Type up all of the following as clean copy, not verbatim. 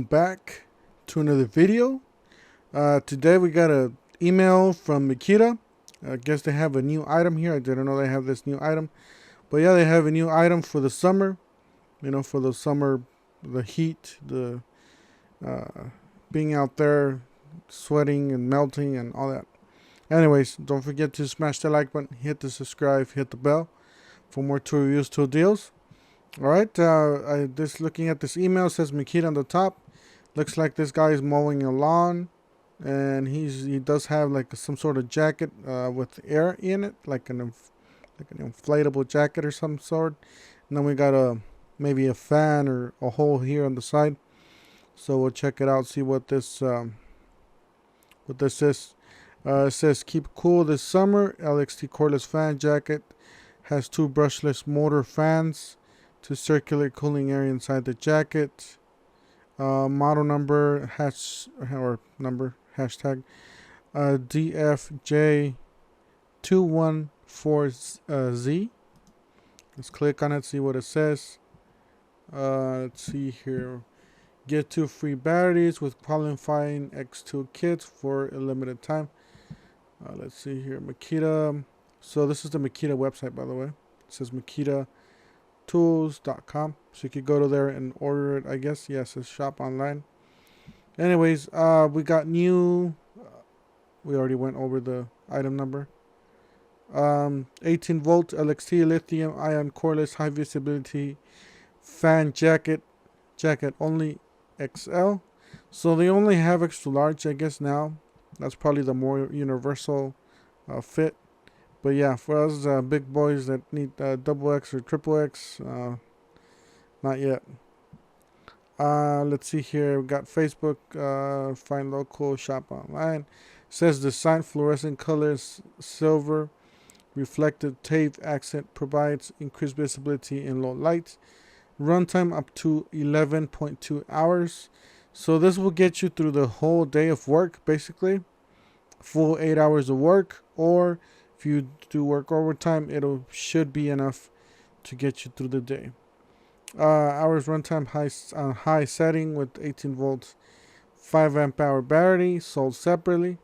welcome back to another video. Today we got an email from Makita. I guess they have a new item here. I didn't know they have this new item, but yeah, they have a new item for the summer. You know, for the summer, the heat, the being out there, sweating and melting and all that. Anyways, don't forget to smash the like button, hit the subscribe, hit the bell for more tool reviews, tool deals. All right, just looking at this email, says Makita on the top. Looks like this guy is mowing a lawn, and he does have like some sort of jacket with air in it, like an inflatable jacket or some sort. And then we got maybe a fan or a hole here on the side. So we'll check it out, see what this is. It says keep cool this summer. LXT cordless fan jacket has two brushless motor fans to circulate cooling air inside the jacket. Model number hashtag DFJ214Z. Let's click on it, see what it says. Let's see here. Get 2 free batteries with qualifying X2 kits for a limited time. Let's see here. Makita. So this is the Makita website, by the way. It says MakitaTools.com. So you could go to there and order it, I guess. Yes, it's shop online. Anyways, we got new. We already went over the item number. 18 volt LXT lithium ion cordless high visibility fan jacket only XL. So they only have extra large, I guess, now. That's probably the more universal fit. But yeah, for us big boys that need double X or triple X, not yet. Let's see here. We got Facebook, find local, shop online. Says design fluorescent colors, silver, reflective tape accent provides increased visibility in low light. Runtime up to 11.2 hours. So this will get you through the whole day of work, basically. Full 8 hours of work, or if you do work overtime, should be enough to get you through the day. Hours runtime high setting with 18 volts, 5 amp hour battery, sold separately.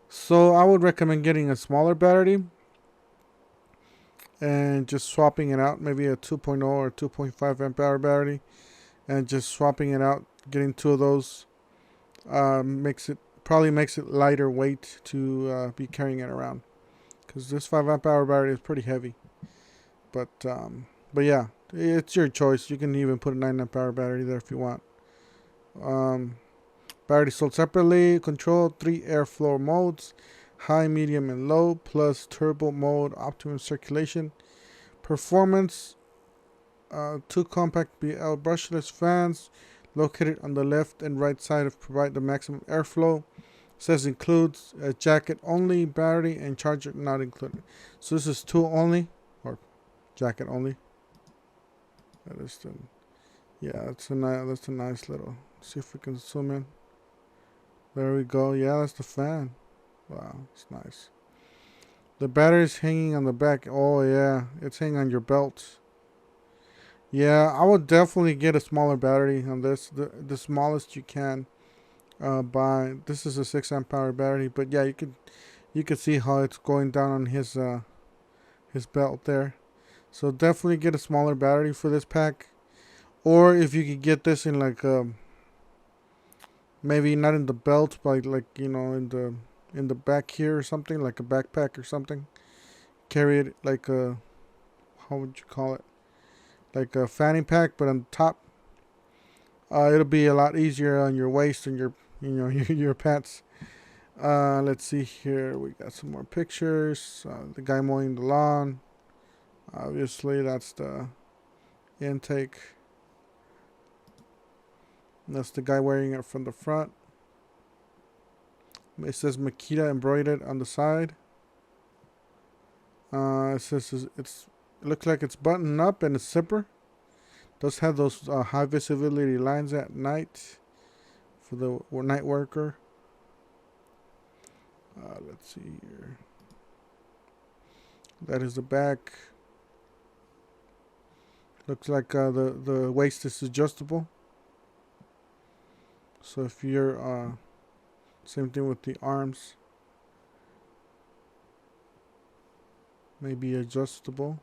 So I would recommend getting a smaller battery and just swapping it out, maybe a 2.0 or 2.5 amp hour battery, and just swapping it out, getting 2 of those probably makes it lighter weight to be carrying it around, because this 5 amp hour battery is pretty heavy. But yeah, it's your choice. You can even put a 9 amp hour battery there if you want. Battery sold separately. Control 3 airflow modes: high, medium, and low, plus turbo mode, optimum circulation. Performance: 2 compact BL brushless fans located on the left and right side of provide the maximum airflow. Says includes a jacket only, battery and charger not included. So this is tool only, or jacket only. That is the, yeah, that's a nice little. See if we can zoom in. There we go. Yeah, that's the fan. Wow, it's nice. The battery is hanging on the back. Oh yeah, it's hanging on your belt. Yeah, I would definitely get a smaller battery on this. The smallest you can buy. This is a 6 amp hour battery, but yeah, you could see how it's going down on his belt there. So definitely get a smaller battery for this pack. Or if you could get this in like maybe not in the belt, but like you know, in the back here or something, like a backpack or something. Carry it like a, how would you call it? Like a fanny pack, but on top. It'll be a lot easier on your waist and your your pants. Let's see here. We got some more pictures. The guy mowing the lawn. Obviously, that's the intake. That's the guy wearing it from the front. It says Makita embroidered on the side. It says it looks like it's buttoned up and a zipper. Does have those high visibility lines at night for the night worker. Let's see here. That is the back. Looks like the waist is adjustable. So if you're same thing with the arms, maybe adjustable.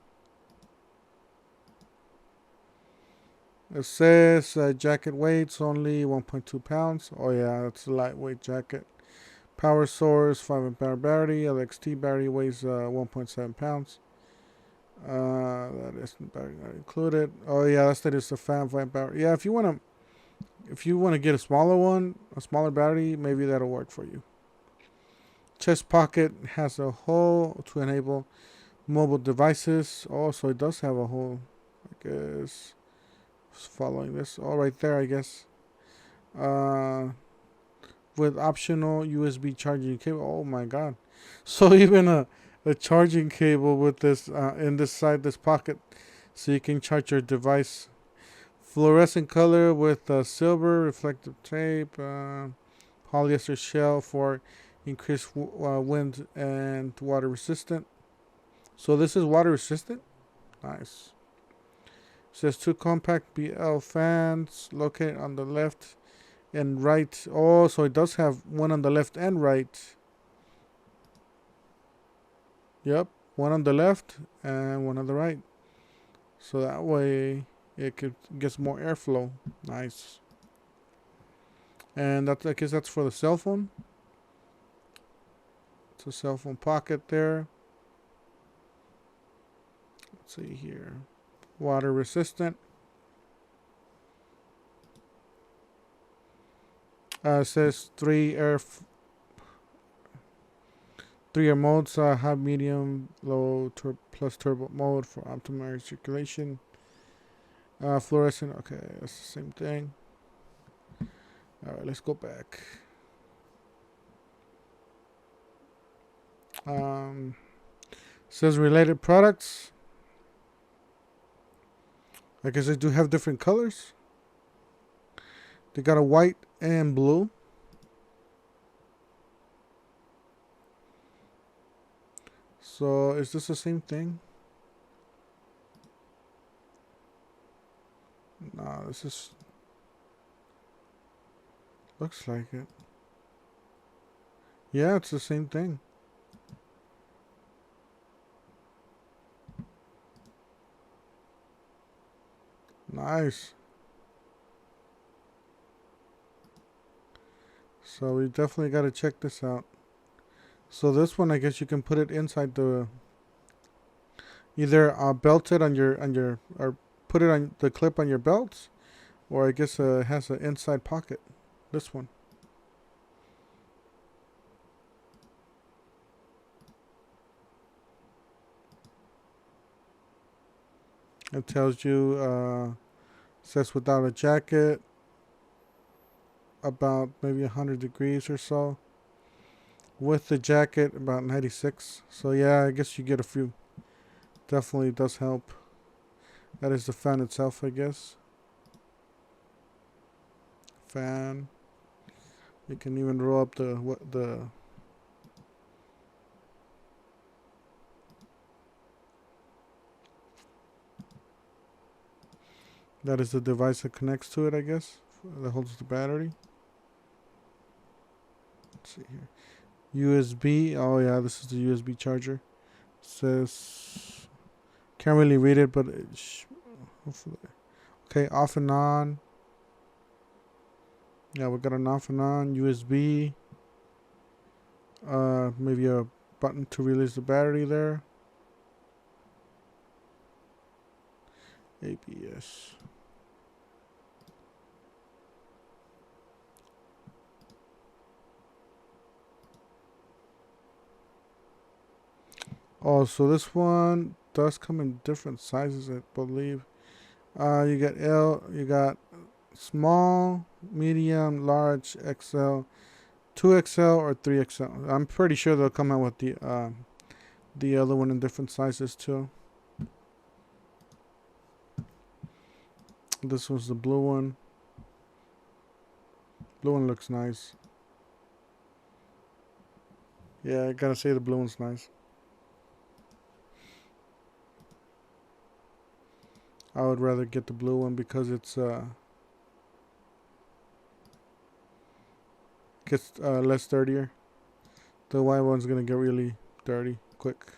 It says jacket weight's only 1.2 pounds. Oh yeah, it's a lightweight jacket. Power source, 5 amp hour battery. LXT battery weighs 1.7 pounds. That is battery not included. Oh yeah, that's that is the 5 amp hour. Yeah, if you wanna get a smaller one, a smaller battery, maybe that'll work for you. Chest pocket has a hole to enable mobile devices. Oh, so it does have a hole. I guess following this. Oh, right there, I guess. With optional USB charging cable. Oh my god! So even a charging cable with this in this side, this pocket, so you can charge your device. Fluorescent color with silver reflective tape, polyester shell for increased wind and water resistant. So this is water resistant. Nice. It says 2 compact BL fans located on the left and right. Oh, so it does have one on the left and right. Yep, one on the left and one on the right. So that way it gets more airflow. Nice. And I guess that's for the cell phone. It's a cell phone pocket there. Let's see here. Water resistant. It says 3 air modes: high, medium, low, plus turbo mode for optimal air circulation. Fluorescent. Okay, that's the same thing. All right, let's go back. Says related products. I guess they do have different colors. They got a white and blue. So is this the same thing? No, this is looks like it. Yeah, it's the same thing. Nice. So we definitely got to check this out. So this one, I guess you can put it inside the either belt it on your or put it on the clip on your belt, or I guess it has an inside pocket. This one. It tells you says without a jacket, about maybe 100 degrees or so. With the jacket, about 96. So yeah, I guess you get a few. Definitely does help. That is the fan itself, I guess. Fan. You can even roll up the that is the device that connects to it, I guess. That holds the battery. Let's see here. USB. Oh yeah, this is the USB charger. It says can't really read it, but hopefully. Okay, off and on. Yeah, we got an off and on USB. Maybe a button to release the battery there. ABS. Oh, so this one does come in different sizes, I believe. You got small, medium, large, XL, 2XL, or 3XL. I'm pretty sure they'll come out with the other one in different sizes too. This was the blue one. Blue one looks nice. Yeah, I gotta say the blue one's nice. I would rather get the blue one because it's gets less dirtier. The white one's gonna get really dirty quick.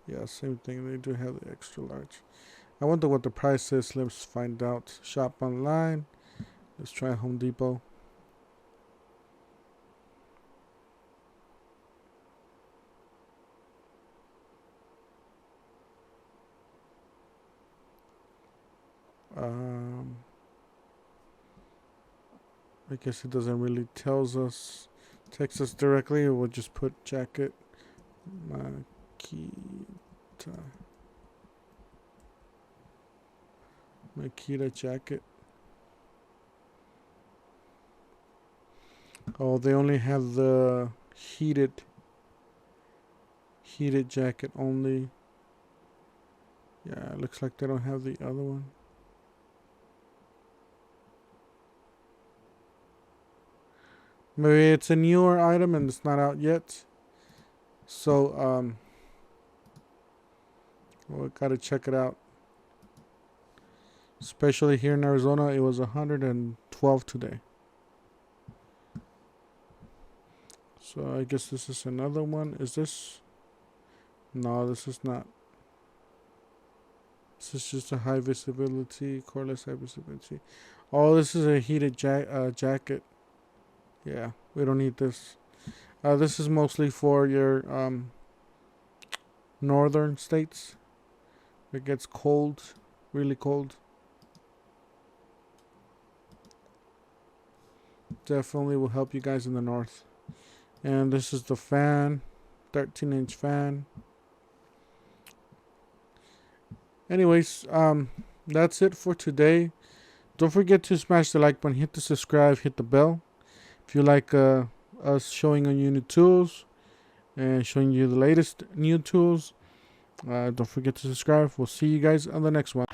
Yeah, same thing. They do have the extra large. I wonder what the price is. Let's find out. Shop online. Let's try Home Depot. I guess it doesn't really text us directly. We'll just put jacket Makita jacket. Oh, they only have the heated jacket only. Yeah, it looks like they don't have the other one. Maybe it's a newer item and it's not out yet. So, we gotta check it out. Especially here in Arizona, it was 112 today. So I guess this is another one. Is this? No, this is not. This is just a high visibility, cordless high visibility. Oh, this is a heated jacket. Yeah, we don't need this. This is mostly for your northern states. It gets cold, really cold. Definitely will help you guys in the north. And this is the fan, 13-inch fan. Anyways, that's it for today. Don't forget to smash the like button, hit the subscribe, hit the bell. If you like us showing on you new tools and showing you the latest new tools, don't forget to subscribe. We'll see you guys on the next one.